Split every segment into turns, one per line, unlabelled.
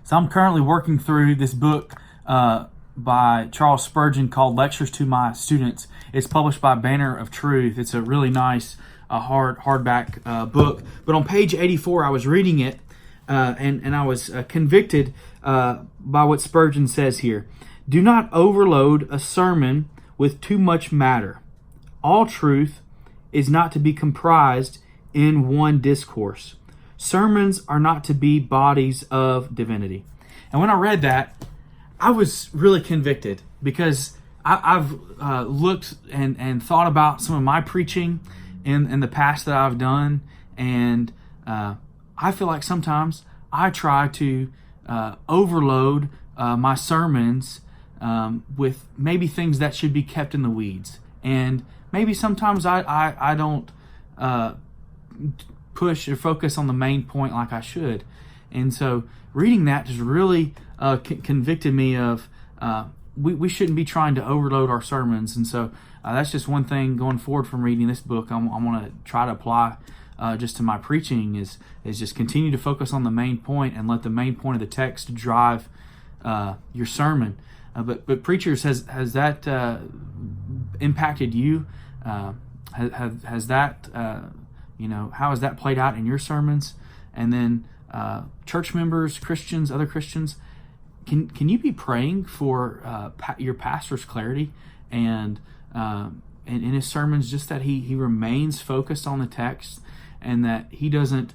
So I'm currently working through this book by Charles Spurgeon called Lectures to My Students. It's published by Banner of Truth. It's a really nice hardback book. But on page 84, I was reading it and I was convicted by what Spurgeon says here. Do not overload a sermon with too much matter. All truth is not to be comprised in one discourse. Sermons are not to be bodies of divinity. And when I read that, I was really convicted because I've looked and thought about some of my preaching in the past that I've done, and I feel like sometimes I try to overload my sermons with maybe things that should be kept in the weeds. And maybe sometimes I don't push or focus on the main point like I should. And so reading that just really convicted me of we shouldn't be trying to overload our sermons. And so that's just one thing going forward from reading this book I want to try to apply just to my preaching is just continue to focus on the main point and let the main point of the text drive your sermon. But preachers, has that impacted you? Has that how has that played out in your sermons? And then church members, Christians, other Christians, can you be praying for your pastor's clarity and in his sermons, just that he remains focused on the text and that he doesn't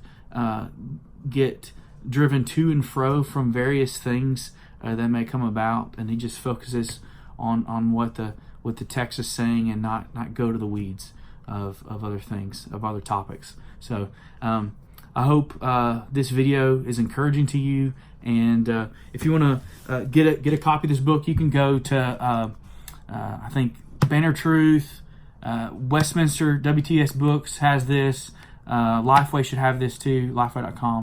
get driven to and fro from various things that may come about, and he just focuses on what the text is saying and not go to the weeds of other things, of other topics. So I hope this video is encouraging to you, and if you want to get a copy of this book, you can go to I think Banner Truth, Westminster WTS Books has this, Lifeway should have this too, lifeway.com.